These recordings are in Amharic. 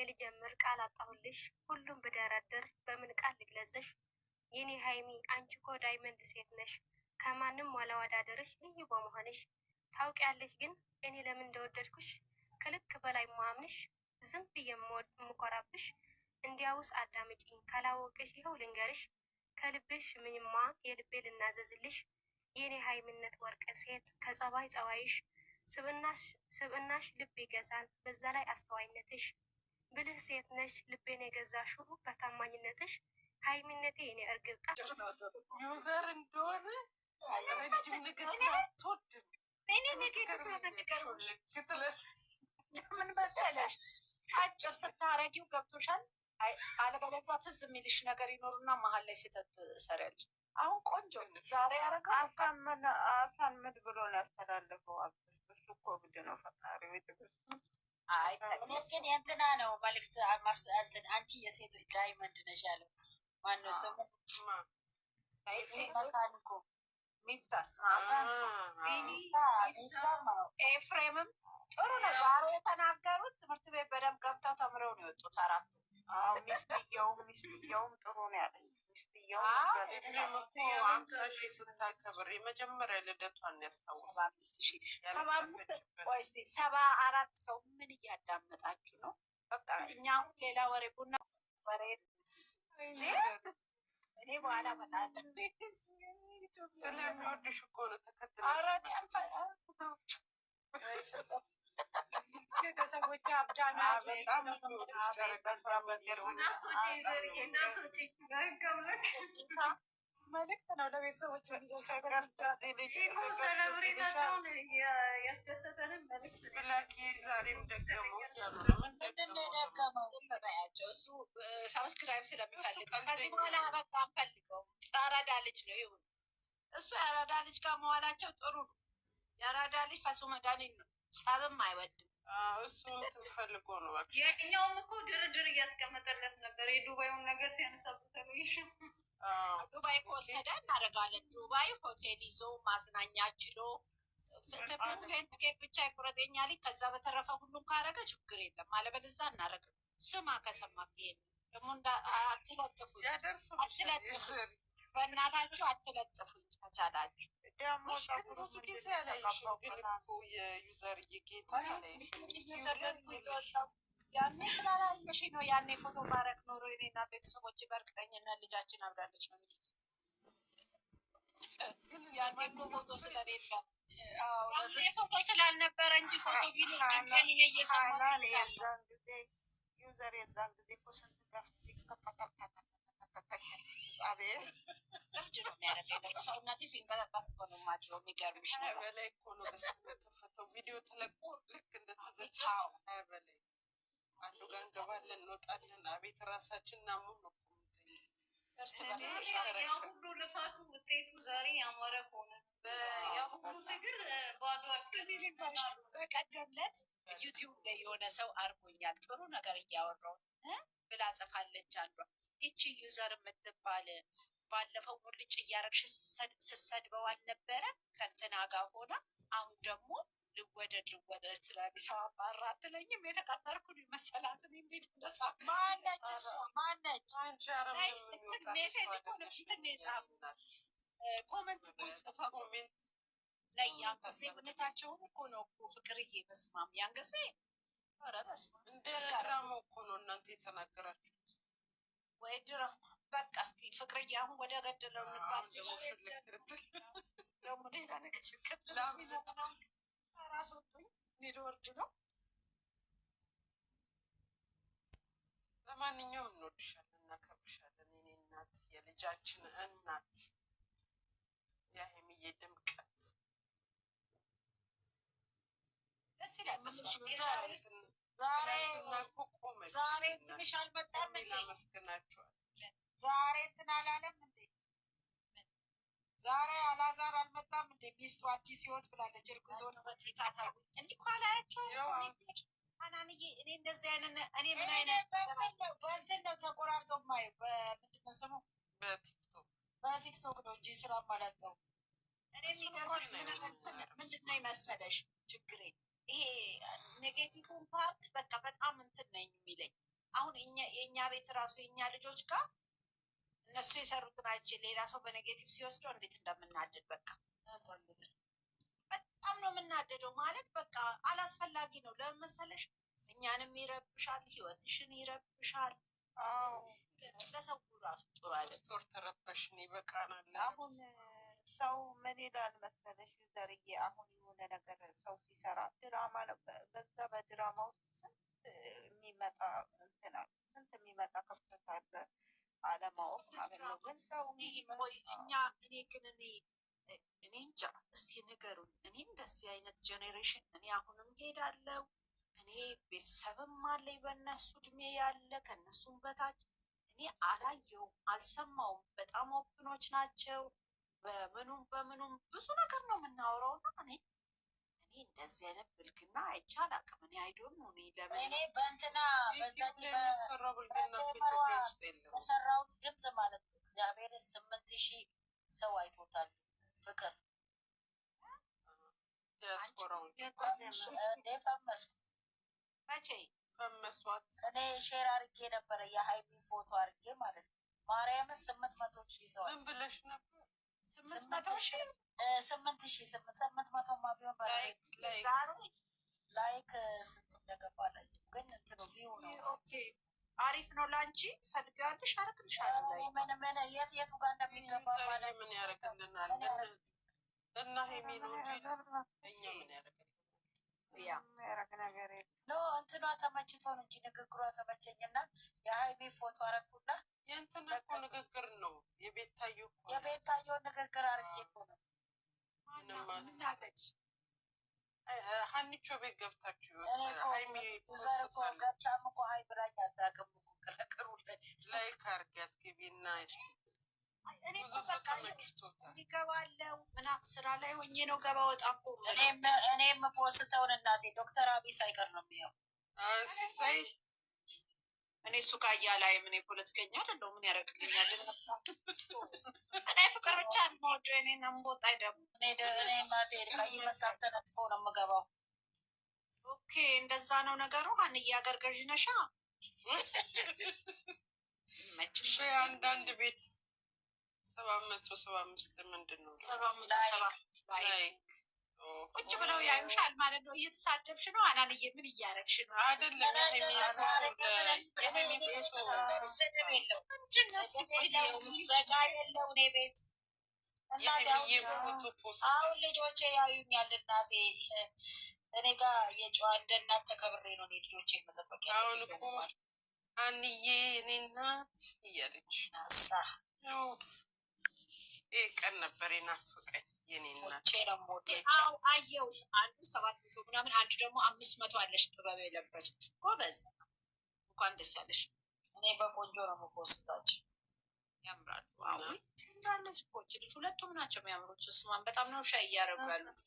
ልጀምር ቃል አጣሁልሽ ሁሉም ብደረድር በምን ቃል ልግለጽሽ የኔ ሀይሚ አንቺ እኮ ዳይመንድ ሴት ነሽ ከማንም ዋላወዳደርሽ ልዩ በመሆንሽ ታውቂያለሽ ግን እኔ ለምን እንደወደድኩሽ ከልክ በላይ ማምንሽ ዝም ብዬ የምኮራብሽ እንዲያውስ አዳምጪኝ ካላወቅሽ ይኸው ልንገርሽ ከልብሽ ምንማ የልቤ ልናዘዝልሽ የኔ ሀይሚነት ወርቅ ሴት ከጸባይ ጸባይሽ ስብናሽ ልብ ይገዛል በዛ ላይ አስተዋይነትሽ ብልህ ሴት ነሽ ልቤን የገዛሽው በታማኝነትሽ ሀይሚነቴ የኔ እርግጥ ዩዘር እንደሆነ ረጅም ንግግር አትወድም። እኔ ንግግር ምን መሰለሽ አጭር ስታረጊው ገብቶሻል። አለበለዚያ ትዝ የሚልሽ ነገር ይኖሩና መሀል ላይ ስህተት ሰሪያለሽ። አሁን ቆንጆ ዛሬ ያረጋ አሳምድ ብሎ ያስተላለፈው እሱ እኮ ብድ ነው ፈጣሪ ግን የእንትና ነው መልዕክት ማስተላለፍ። አንቺ የሴቶች ዳይመንድ ነሽ ያለው ማነው ስሙ? ሚፍታስ ኤፍሬምም ጥሩ ነው። ዛሬ የተናገሩት ትምህርት ቤት በደንብ ገብተው ተምረው ነው የወጡት አራቱ። ሚስትየውም ጥሩ ነው ያለኝ። አምሳ ሺህ ስታከብር የመጀመሪያ ልደቷን ያስታውሳል። 74 ሰው ምን እያዳመጣችሁ ነው? በቃ እኛ አሁን ሌላ ወሬ ቡና ወሬ እኔ በኋላ እመጣለሁ። ስለሚወድሽ እኮ ነው ተከትለ ቤተሰቦች አብዳና በጣም መልዕክት ነው ለቤተሰቦች ሰለብሬታቸውን ያስደሰተንን መልዕክት ብላኪ ዛሬም ደገመው ያቸው እሱ ሰብስክራይብ ስለሚፈልግ ከዚህ በኋላ በቃ አንፈልገው። የአራዳ ልጅ ነው ይሁን እሱ የአራዳ ልጅ ጋር መዋላቸው ጥሩ ነው። የአራዳ ልጅ ፈሱ መድኃኒት ነው። ጸብም አይወድም እሱ ትፈልጎ ነው። የኛውም እኮ ድርድር እያስቀመጠለት ነበር የዱባዩን ነገር ሲያነሳበት ዱባይ ከወሰደ እናደርጋለን። ዱባይ ሆቴል ይዞ ማዝናኛ ችሎ ትኬት ብቻ ይቁረጠኛ ልኝ። ከዛ በተረፈ ሁሉም ካረገ ችግር የለም። አለበለዚያ እናደርግ። ስማ ከሰማ ይሄን ደግሞ አትለጥፉኝ፣ በእናታችሁ አትለጥፉኝ ከቻላችሁ። ደግሞ ብዙ ጊዜ አላይሽም ግን እኮ የዩዘር እየጌታ ያኔ ስላላየሽ ነው። ያኔ ፎቶ ማረግ ኖሮ እኔና ቤተሰቦች በእርግጠኝነት ልጃችን አብዳለች ነው የሚሉት። ግን ያኔ እኮ ፎቶ ስለሌለ ያኔ ፎቶ ስላልነበረ እንጂ ፎቶ ቢኖር ድምፄን እየሰማ የዛን ጊዜ ዩዘር የዛን ጊዜ እኮ ስንት ገፍት ይከፈታል። አቤት እብድ ነው የሚያደርገኝ። ሰውነቴ ሲንቀጠቀጥ እኮ ነው የማድረው። የሚገርምሽ ነው በላይ እኮ ነው ከፈተው ቪዲዮ ተለቆ ልክ እንደተዘጋ በላይ አንዱ ጋር እንገባለን እንወጣለን። አቤት ራሳችን ናሙን ነው ሁሉ ልፋቱ ውጤቱ ዛሬ ያማረ ሆነ። ያሁሉ ትግር ባዶ በቀደም ዕለት ዩቲዩብ ላይ የሆነ ሰው አርጎኛል ጥሩ ነገር እያወራው ብላ ጽፋለች አንዷ። ይቺ ዩዘር የምትባል ባለፈው ሙልጭ እያረግሽ ስትሰድበው አልነበረ ከእንትና ጋር ሆና አሁን ደግሞ ልወደድ ትላለች። ሰው አባራ አትለኝም። የተቀጠርኩን መሰላትን እንዴት እንደሳ ማነች እሷ ማነች? ሜሴጅ እኮ ነው እንትን የጻፉት ኮመንት እኮ ጽፈው ላይ ያን ጊዜ እውነታቸውን እኮ ነው እኮ ፍቅርዬ። በስመ አብ ያን ጊዜ ኧረ በስመ አብ እንደ ድራማው እኮ ነው እናንተ የተናገራችሁት ወይ ድራማ። በቃ እስኪ ፍቅርዬ አሁን ወደ ገደለው እንባል ደግሞ ሌላ ነገር ሽቅጥላ ራስ ወጡኝ ኔዶ ወርድ ነው። ለማንኛውም እንወድሻለን እናከብርሻለን የኔ እናት የልጃችን እናት የሀይሚዬ ድምቀት ደስ ይላል። ዛሬ ትንሽ አልመጣም እንዴ? አመስግናችኋል። ዛሬ እንትን አላለም እንዴ? ዛሬ አላዛር አልመጣም እንዴ? ሚስቱ አዲስ ህይወት ብላለች። እርጉዞን በጌታታው እንዲህ እኮ አላያቸው አናንዬ። እኔ እንደዚህ አይነት እኔ ምን አይነት በእንትን ነው ተቆራርጠው ማየው። በምንድን ነው ስሙ? በቲክቶክ ነው እንጂ ስራ ማላጠው። እኔ የሚገርምሽ ምንድን ነው የመሰለሽ ችግሬ ይሄ ኔጌቲቭን ፓርት በቃ በጣም እንትን ነኝ የሚለኝ አሁን የእኛ ቤት ራሱ የእኛ ልጆች ጋር እነሱ የሰሩትን አይቼ ሌላ ሰው በኔጌቲቭ ሲወስደው እንዴት እንደምናደድ በቃ በጣም ነው የምናደደው። ማለት በቃ አላስፈላጊ ነው። ለምን መሰለሽ? እኛንም ይረብሻል፣ ህይወትሽን ይረብሻል። ለሰው ራሱ ጥሩ አይደለም። ዶክተር ተረበሽን ይበቃናል። አሁን ሰው ምን ይላል መሰለሽ ዘርዬ፣ አሁን የሆነ ነገር ሰው ሲሰራ ድራማ ነው። በዛ በድራማ ውስጥ ስንት የሚመጣ እንትን አለ፣ ስንት የሚመጣ ክፍተት አለ፣ አለማወቅ ማለት ነው። ግን ሰው እኔ እንጃ። እስቲ ንገሩኝ። እኔ እንደዚህ አይነት ጀኔሬሽን እኔ አሁንም ሄዳለሁ። እኔ ቤተሰብም አለኝ በእነሱ እድሜ ያለ ከእነሱም በታች እኔ አላየውም፣ አልሰማውም። በጣም ኦፕኖች ናቸው። በምኑም ብዙ ነገር ነው የምናወራው እና እኔ እንደዚህ አይነት ብልግና አይቻል አቅም እኔ አይዶን ነው እኔ በእንትና በዛች በሰራሁት ድምፅ ማለት ነው እግዚአብሔር 8,000 ሰው አይቶታል። ፍቅር ፈመስኩ። መቼ ፈመሷት? እኔ ሼር አርጌ ነበረ የሀይሚ ፎቶ አርጌ ማለት ነው። ማርያምን 800,000 ይዘዋል። ምን ብለሽ ነበር? 800,000 800 ቢሆን ላይክ ስንት እንደገባ ላይ ግን እንትኑ ቪው ነው። ኦኬ አሪፍ ነው። ላንቺ ትፈልጊያለሽ? አረግልሻለሁ። ምን የቱ ጋር እንደሚገባ ማለት ምን ያደርግልናል? እና ሄሚ ነው እንጂ እኛ ምን ያደርግ ነገር ኖ እንትኗ ተመችቶን እንጂ ንግግሯ ተመቸኝና የሀይሚ ፎቶ አረኩና የእንትና እኮ ንግግር ነው የቤታየው ንግግር አርጌ እኮ ነው። ምን አለች? ሀኒቾ ቤት ገብታችሁ ሀይሚ ዘርኮ ገብታም እኮ ሀይ ብላኝ አታውቅም እኮ ከነገሩ ላይክ አድርጊያት ግቢና እኔ እኮ በቃ እንዲገባለው ምናምን ስራ ላይ ሆኜ ነው ገባ ወጣ እኮ እኔም ፖስተውን እናቴ ዶክተር አብይ ሳይቀር ነው የሚያው እሰይ እኔ እሱ ጋር እያላይ ምን ፖለቲከኛ አይደለሁ። ምን ያደርግልኛል? እኔ ፍቅር ብቻ ነው እኔ ነምቦጣ አይደለም። እኔ ማቴ ቀይ መጽሐፍ ተነጥፎ ነው የምገባው። ኦኬ እንደዛ ነው ነገሩ። ሀንዬ አገር ገዥ ነሻ? መችሽ አንዳንድ ቤት 775 ምንድን ነው 775 ላይክ ቁጭ ብለው ያዩሻል ማለት ነው። እየተሳደብሽ ነው አናንዬ፣ ምን እያረግሽ ነው? አይደለም አሁን ልጆቼ ያዩኛል። እናቴ እኔ ጋር የጨዋ እንደ እናት ተከብሬ ነው እኔ ልጆቼ የምጠበቅ። አሁን እኮ አንዬ እኔ እናት እያለች ይህ ቀን ነበር የናፈቀኝ የኔ እናት። አዎ አየሁሽ። አንዱ 700 ምናምን፣ አንዱ ደግሞ 500 አለሽ ጥበብ የለበሱት ጎበዝ። እንኳን ደስ ያለሽ። እኔ በቆንጆ ነው የምፖስታቸው። ያምራሉ። አዎ እንዳለ ስፖች ልጅ ሁለቱም ናቸው የሚያምሩት። ስማን በጣም ነው ሻይ እያደረጉ ያሉት።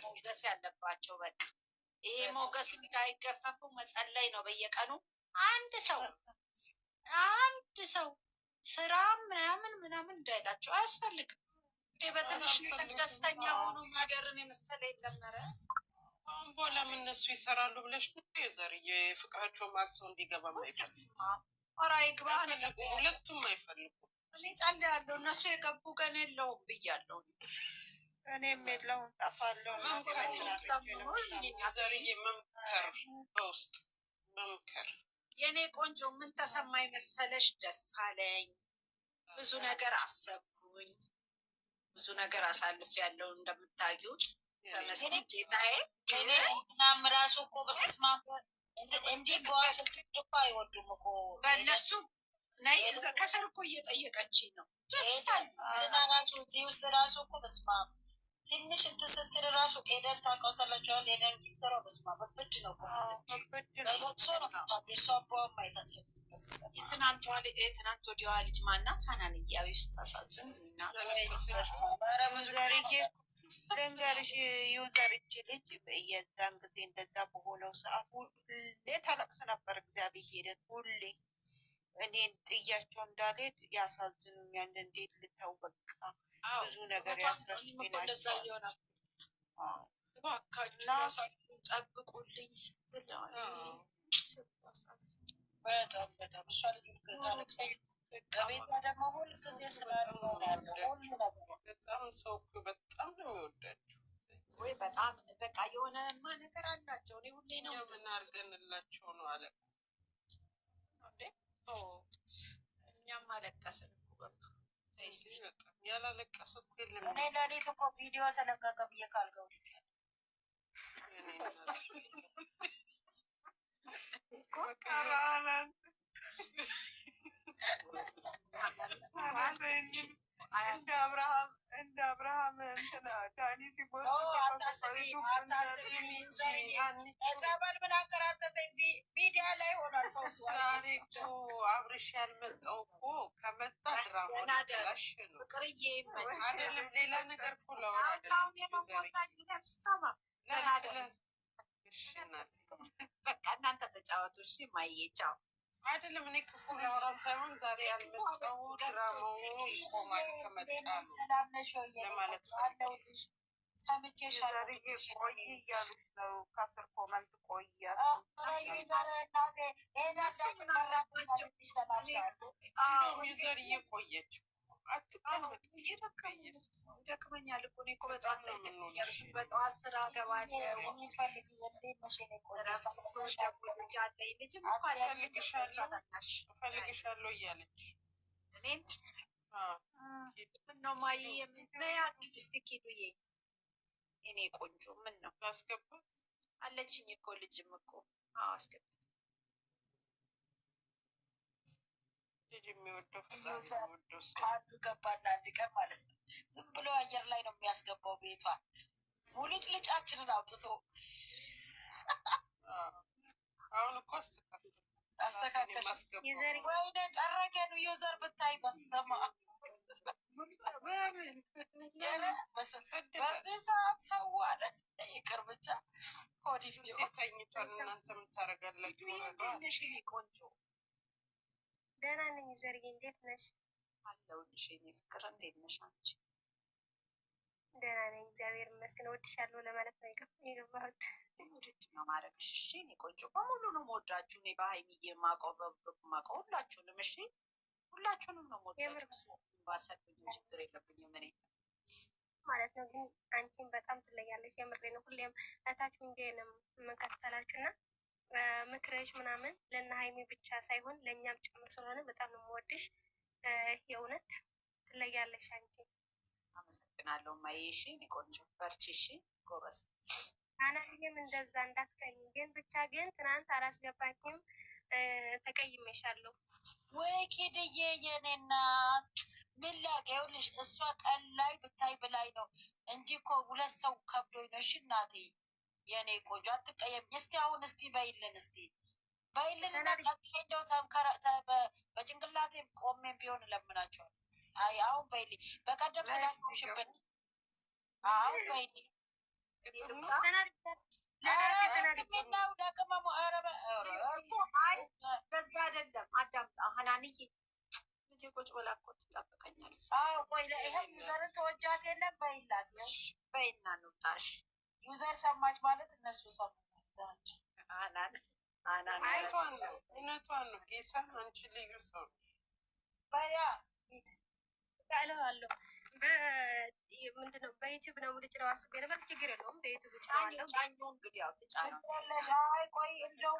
ሞገስ ያለባቸው በቃ ይሄ ሞገስ እንዳይገፈፉ መጸለይ ነው በየቀኑ። አንድ ሰው ስራ ምናምን እንዳይላቸው አያስፈልግም። እንዴ በትንሽ ነገር ደስተኛ ሆኖ ማደርን የመሰለ የለመረ አሁን በኋላ ምን እነሱ ይሰራሉ ብለሽ የዘር የፍቅራቸው ማልሰው እንዲገባ ራ ይግባ። ሁለቱም አይፈልጉም። እኔ ጸልያለሁ። እነሱ የገቡ ገን የለውም ብያለሁ። እኔም የለውም ጠፋለሁ። ዘርዬ መምከር በውስጥ መምከር የኔ ቆንጆ ምን ተሰማኝ መሰለሽ? ደስ አለኝ። ብዙ ነገር አሰብኩኝ። ብዙ ነገር አሳልፍ ያለው እንደምታውቂው በመስጊድ ጌታዬ። እናም ራሱ እኮ በስማማ እንዲህ በዋስልት እኮ አይወዱም እኮ በእነሱ ናይ ከሰር እኮ እየጠየቀችኝ ነው። ደስ ራሱ እዚህ ውስጥ ራሱ እኮ በስማማ ትንሽ እንትን ስትል ራሱ ኤደን ታውቃታላችኋል። ኤደን ጊፍተሯ በስማ በብድ ነው በለቅሶ ነው እሷ አባዋም አይታትፈልግ ትናንት ወዲያዋ ልጅ ማናት? ሀናንያዊ ስታሳዝን ልንገርሽ ዩዘርች ልጅ የዛን ጊዜ እንደዛ በሆነው ሰዓት ሁሌ ታለቅስ ነበር። እግዚአብሔርን ሁሌ እኔን ጥያቸው እንዳልሄድ ያሳዝኑኛል። እንዴት ልተው በቃ ብዙ ነገር ያስረሽናቸው። እባካችሁ ራሳችሁን ጠብቁልኝ ስትል እሷ ልጁ ታለቅሳለች። በቤቷ ደግሞ ሁል ጊዜ ስላልሆነ ያለው ሁሉ ነገር በጣም ሰው በጣም ነው የሚወዳቸው። ወይ በጣም በቃ የሆነማ ነገር አላቸው። እኔ ሁሌ ነው ምን አድርገንላቸው ነው አለ እንዴ? እኛም አለቀስን እኮ በቃ እስቲ በጣም ያላለቀሰ እኮ የለም። እኔ ለሊት እኮ ቪዲዮ ተለቀቀ ብዬ ካልገው ልኛል እንደ አብርሃም እንትና ዳኒ ሲጎት ጸበል ምን አከራተተኝ? ሚዲያ ላይ ሆኗል። ፈውስ ዛሬ እኮ አብርሽ ያልመጣው እኮ ከመጣ ድራማ ላሽ ነው ፍቅርዬ አይደለም ሌላ ነገር እኮ ላወራ በቃ እናንተ ተጫወቱ እሺ። ማየቻው አይደለም እኔ ክፉ ላወራ ሳይሆን ዛሬ ያልመጣው ድራማው ይቆማል ከመጣ ሰላም ነሽ ወይ ለማለት አለሁልሽ። ሰምቼሻለሁ ቆይ እያሉች ነው። ከስር ኮመንት ቆያ እናቴ ዩዘር እየቆየች አትቀመጥ ደክመኛል እኮ እኔ እኮ በጠዋት በጠዋት ስራ ገባለሁ። ልጅም እፈልግሻለሁ እያለች እኔን ምነው ማየ የምንበያ ሊፕስቲክ ሂዱዬ እኔ ቆንጆ ምን ነው አስገባት አለችኝ እኮ ልጅም እኮ አስገባት ልጅ የሚወደው የሚወደው ሰው አንዱ ገባና አንድ ቀን ማለት ነው ዝም ብሎ አየር ላይ ነው የሚያስገባው ቤቷን ሙልጭ ልጫችንን አውጥቶ አሁን እኮ አስተካከል ወይኔ ጠረገኑ ዩዘር ብታይ በሰማ በዚህ ሰዓት ሰው አለ ይቅር ብቻ ሆዲፍ ተኝቷል። እናንተ ምን ታደርጋላችሁ? ቆንጆ ደህና ነኝ። ዘርዬ እንዴት ነሽ? አለሁልሽ የእኔ ፍቅር እንዴት ነሽ አንቺ? ደህና ነኝ እግዚአብሔር ይመስገን። እወድሻለሁ ለማለት ነው የገባሁት። ውድድ ነው ማድረግሽ። እሺ እኔ ቆንጆ በሙሉ ነው የምወዳችሁ። እኔ በሀይሚዬ የማውቀው በማውቀው ሁላችሁንም እሺ ሁላችሁንም ነው የምወዳችሁ። ባሰብኝ ችግር የለብኝም እኔ ማለት ነው። ግን አንቺን በጣም ትለያለሽ። የምሬ ነው። ሁሌም እታች እንዴ ነው የምንከተላችሁ እና ምክረሽ ምናምን ለእነ ሀይሚ ብቻ ሳይሆን ለእኛም ጭምር ስለሆነ በጣም ነው የምወድሽ። የእውነት ትለያለሽ አንቺ። አመሰግናለሁ ማዬ። እሺ እኔ ቆንጆ በርቺ። እሺ ጎበዝ። አናዬም እንደዛ እንዳትቀኝ። ግን ብቻ ግን ትናንት አላስገባኝም፣ ተቀይሜሻለሁ። ወይ ኪድዬ የኔ እናት ምን ላድርግ? ይኸውልሽ እሷ ቀን ላይ ብታይ ብላይ ነው እንጂ እኮ ሁለት ሰው ከብዶኝ ነው። እሺ እናቴ የኔ ቆንጆ አትቀየም። እስቲ አሁን እስቲ በይልን እስቲ በይልን እና ቀጥዬ እንደው በጭንቅላቴ ቆሜም ቢሆን እለምናቸዋል። አይ አሁን በይልኝ። በቀደም ስላሽብን አሁን በይልኝ ነው ደቅመሞ አይ በዛ አይደለም። አዳምጣ ሀናንዬ ልጄ ቁጭ ብላ እኮ ትጠብቀኛለች። ቆይ ይሄ ዩዘርን ተወጃት የለም በይላት በይና እንውጣሽ። ዩዘር ሰማች ማለት እነሱ ሰሙ ማለት እውነቷን ነው። ጌታ አንቺ ልዩ ሰው በያ ሂድ እለዋለሁ። ምንድነው በዩቲዩብ ነው ልጭ ነው አስቤ ነበር። ችግር የለውም በዩቲዩብ እጭነዋለሁ። ጫኙ እንግዲህ ያው ትጫለሽ። አይ ቆይ እንደው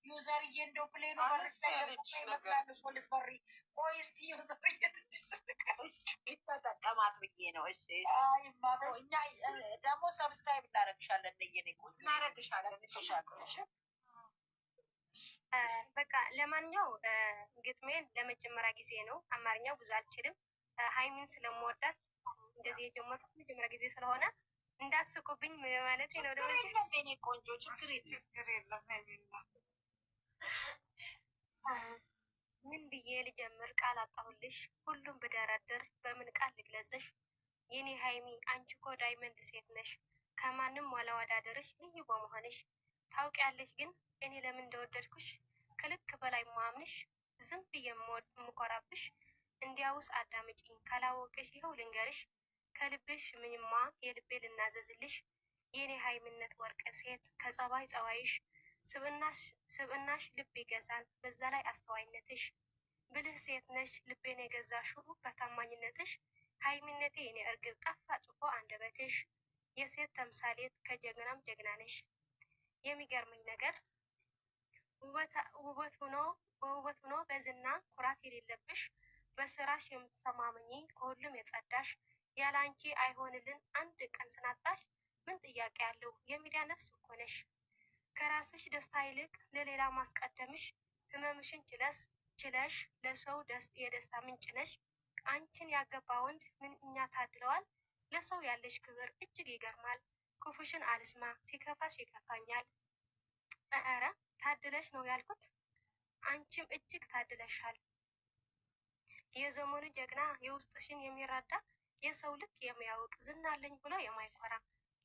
ዩዘርዬ እንደው ፕሌኑ ልትበሪ ቆይ እስቲ ዩዘርዬ ተጠቀማት ብዬ ነው። እሺ እኛ ደግሞ ሰብስክራይብ እናደርግሻለን። የኔ ቆንጆ እናደርግሻለን። በቃ ለማንኛው ግጥሜን ለመጀመሪያ ጊዜ ነው። አማርኛው ብዙ አልችልም። ሀይሚን ስለምወዳት እንደዚህ የጀመርኩት መጀመሪያ ጊዜ ስለሆነ እንዳትስቁብኝ ማለት ነው። ለኔ ቆንጆ ችግር የለም። ምን ብዬ ልጀምር? ቃል አጣሁልሽ። ሁሉም ብደረድር በምን ቃል ልግለጽሽ? የኔ ሀይሚ አንቺ እኮ ዳይመንድ ሴት ነሽ። ከማንም ዋላወዳደርሽ ልዩ በመሆንሽ ታውቂያለሽ። ግን እኔ ለምን እንደወደድኩሽ ከልክ በላይ ማምንሽ፣ ዝም ብዬ የምኮራብሽ። እንዲያውስ አዳምጪኝ ካላወቅሽ ይኸው ልንገርሽ፣ ከልብሽ ምንማ የልቤ ልናዘዝልሽ። የኔ ሀይምነት ወርቅ ሴት ከጸባይ ጸባይሽ ስብእናሽ ልብ ይገዛል። በዛ ላይ አስተዋይነትሽ። ብልህ ሴት ነሽ ልቤን የገዛሽው በታማኝነትሽ። ሀይሚነቴ የኔ እርግብ ጣፋጭ እኮ አንደበትሽ። የሴት ተምሳሌት ከጀግናም ጀግና ነሽ። የሚገርመኝ ነገር በውበት ሆኖ በዝና ኩራት የሌለብሽ፣ በስራሽ የምትተማመኚ ከሁሉም የጸዳሽ፣ ያለ አንቺ አይሆንልን አንድ ቀን ስናጣሽ። ምን ጥያቄ ያለው የሚዲያ ነፍስ እኮ ነሽ። ከራስሽ ደስታ ይልቅ ለሌላ ማስቀደምሽ፣ ህመምሽን ችለሽ ለሰው የደስታ ምንጭ ነሽ። አንቺን ያገባ ወንድ ምንኛ ታድለዋል። ለሰው ያለሽ ክብር እጅግ ይገርማል። ክፉሽን አልስማ ሲከፋሽ ይከፋኛል። ኧረ ታድለሽ ነው ያልኩት። አንቺም እጅግ ታድለሻል። የዘመኑ ጀግና የውስጥሽን የሚረዳ፣ የሰው ልክ የሚያውቅ፣ ዝና አለኝ ብሎ የማይኮራ፣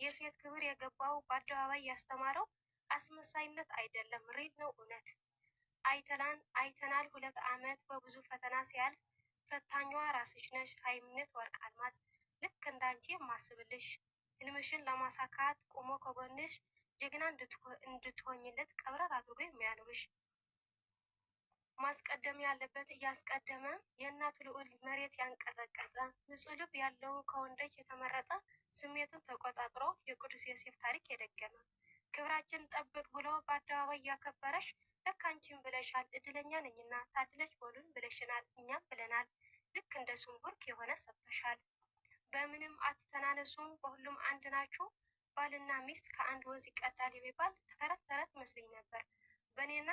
የሴት ክብር የገባው በአደባባይ ያስተማረው፣ አስመሳይነት አይደለም ሪል ነው እውነት። አይተናል 2 ዓመት በብዙ ፈተና ሲያልፍ፣ ፈታኟ ራስሽ ነሽ ሀይሚነት ወርቅ አልማዝ። ልክ እንዳንቺ የማስብልሽ፣ ህልምሽን ለማሳካት ቆሞ ከጎንሽ፣ ጀግና እንድትሆኝለት ቀብረር አድርጎ የሚያኖርሽ። ማስቀደም ያለበት እያስቀደመ፣ የእናቱ ልዑል መሬት ያንቀጠቀጠ፣ ንጹሕ ልብ ያለው ከወንዶች የተመረጠ፣ ስሜቱን ተቆጣጥሮ የቅዱስ ዮሴፍ ታሪክ የደገመ፣ ክብራችን ጠብቅ ብሎ በአደባባይ እያከበረሽ፣ ልክ አንቺን ብለሻል እድለኛ ነኝና ታድለሽ በሉን ብለሽናል፣ እኛም ብለናል። ልክ እንደ ስንቡርክ የሆነ ሰጥቶሻል። በምንም አትተናነሱም በሁሉም አንድ ናችሁ። ባልና ሚስት ከአንድ ወንዝ ይቀዳል የሚባል ተረት መስለኝ ነበር። በእኔና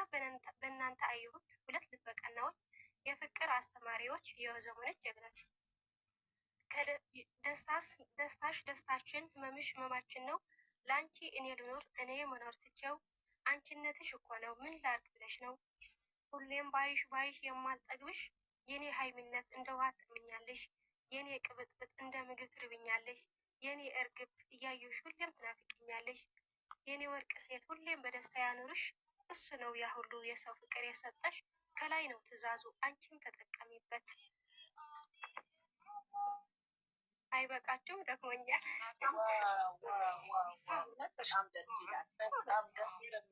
በእናንተ አየሁት 2 ልበቀናዎች፣ የፍቅር አስተማሪዎች፣ የዘመኖች ጀግኖች። ደስታሽ ደስታችን፣ ህመምሽ ህመማችን ነው። ለአንቺ እኔ ልኖር እኔ መኖር ትቼው፣ አንቺነትሽ እኮ ነው ምን ላድርግ ብለሽ ነው። ሁሌም ባይሽ የማልጠግብሽ፣ የኔ ሀይሚነት እንደ ውሃ ትምኛለሽ። የኔ ቅብጥብጥ እንደ ምግብ ትርብኛለሽ። የኔ እርግብ እያየሽ ሁሌም ትናፍቅኛለሽ። የኔ ወርቅ ሴት ሁሌም በደስታ ያኑርሽ። እሱ ነው ያ ሁሉ የሰው ፍቅር የሰጠሽ። ከላይ ነው ትዕዛዙ አንቺም ተጠቀሚበት። አይበቃችሁም? ደክሞኛል። በጣም ደስ ይላል። በጣም ደስ ይላል።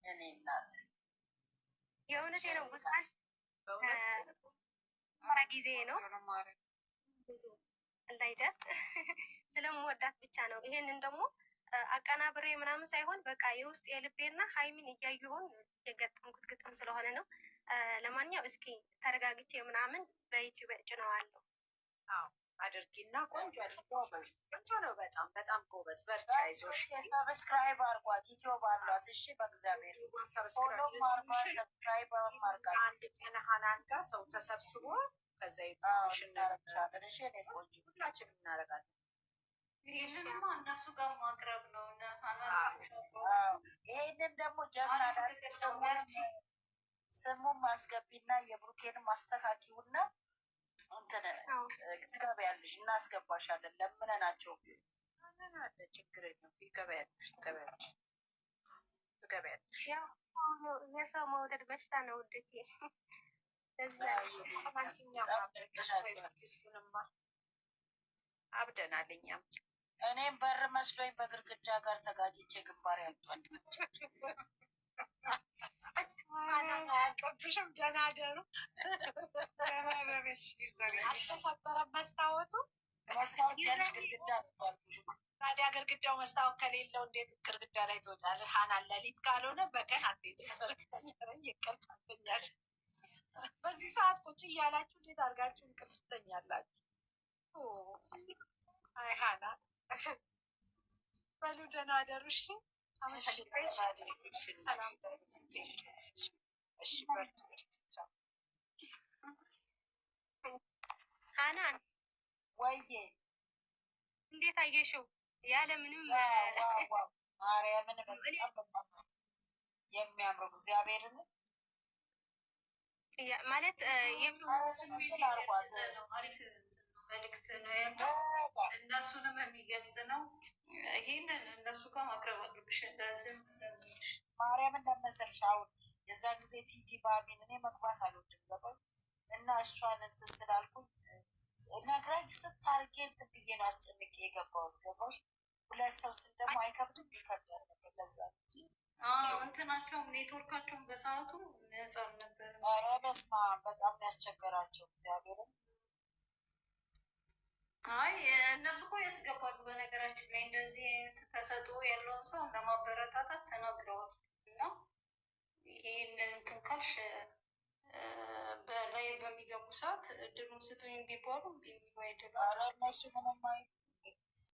እኔ እናት የእውነቴ ነው። በጣም ጊዜ ነው እንዳይደር ስለምወዳት ብቻ ነው። ይሄንን ደግሞ አቀናብሬ ምናምን ሳይሆን በቃ የውስጥ የልቤና ሀይሚን እያየሁን የገጠምኩት ግጥም ስለሆነ ነው። ለማንኛውም እስኪ ተረጋግቼ ምናምን በዩቲዩብ ጭነዋለሁ። አዎ አድርጊና ቆንጆ አድርገው። ቆንጆ ነው። በጣም በጣም ጎበዝ። በርቻ ይዞሽ። ሰብስክራይብ አርጓት። ዩቲዩብ አሏት። እሺ በእግዚአብሔር ሰብስክራይብ አርጓት። አንድ ቀን ሀናን ጋር ሰው ተሰብስቦ ከዛ ይቱሽ እናረግሻለን። እሺ እኔ ቆንጆ ሁላችንም እናረጋለን። ይህንንማ እነሱ ጋር ማቅረብ ነው። ይሄንን ደግሞ ጀግና ስሙን ማስገቢና የብሩኬንም ማስተካኪውና እንትን ትገበያለሽ፣ እናስገባሻለን። ለምነናቸው አለ ችግር የለም። ትገበያለሽ ትገበያለሽ። የሰው መውደድ በሽታ ነው ውድቴ። እሱንማ አብደናል እኛም። እኔም በር መስሎኝ በግርግዳ ጋር ተጋጭቼ ግንባር ያልቷል። አልቀብሽም። ደህና ደሩ። አልተሰበረም መስታወቱ። መስታወት ያለሽ ግርግዳ ባል። ታዲያ ግርግዳው መስታወት ከሌለው እንዴት ግርግዳ ላይ ትወጫለሽ? ሀናን ሌሊት ካልሆነ በቀን አትሄጂም። ይቀልፋተኛል። በዚህ ሰዓት ቁጭ እያላችሁ እንዴት አድርጋችሁ እንቅልፍ ትተኛላችሁ? አይ ሀና በሉ ደህና ደሩ። እሺ ሰላም። ሀናን ወይዬ እንዴት አየሽው? ያለ ምንም ማርያምን በጣም የሚያምረው እግዚአብሔርን ማለት ስሜት የገለጸ ነው። አሪፍ መልዕክት ነው ያለው። እነሱንም የሚገልጽ ነው። ይህንን እነሱ ጋር ማቅረብ አለብሽ። እንደዚህም ማርያምን ለመሰልሽ አሁን የዛ ጊዜ ቲጂ ባሚን እኔ መግባት አልወድም ገባሽ እና እሷን እንትን ስላልኩኝ ነግራጅ ስታርጌ እንትን ብዬ ነው አስጨንቄ የገባሁት ገባሽ። 2 ሰው ስል ደግሞ አይከብድም? ይከብዳል። ለዛ እንጂ እንትናቸውም ኔትወርካቸውን በሰዓቱ ነጻ ነበር። ኧረ በስመ አብ በጣም ያስቸገራቸው እግዚአብሔርን። አይ እነሱ እኮ ያስገባሉ። በነገራችን ላይ እንደዚህ አይነት ተሰጥኦ ያለውን ሰው ለማበረታታት ተናግረዋል። እና ይህን እንትን ካልሽ በላይ በሚገቡ ሰዓት እድሉን ስጡኝ ቢባሉ የሚሉ አይደለም። ኧረ እነሱ ምንም አይ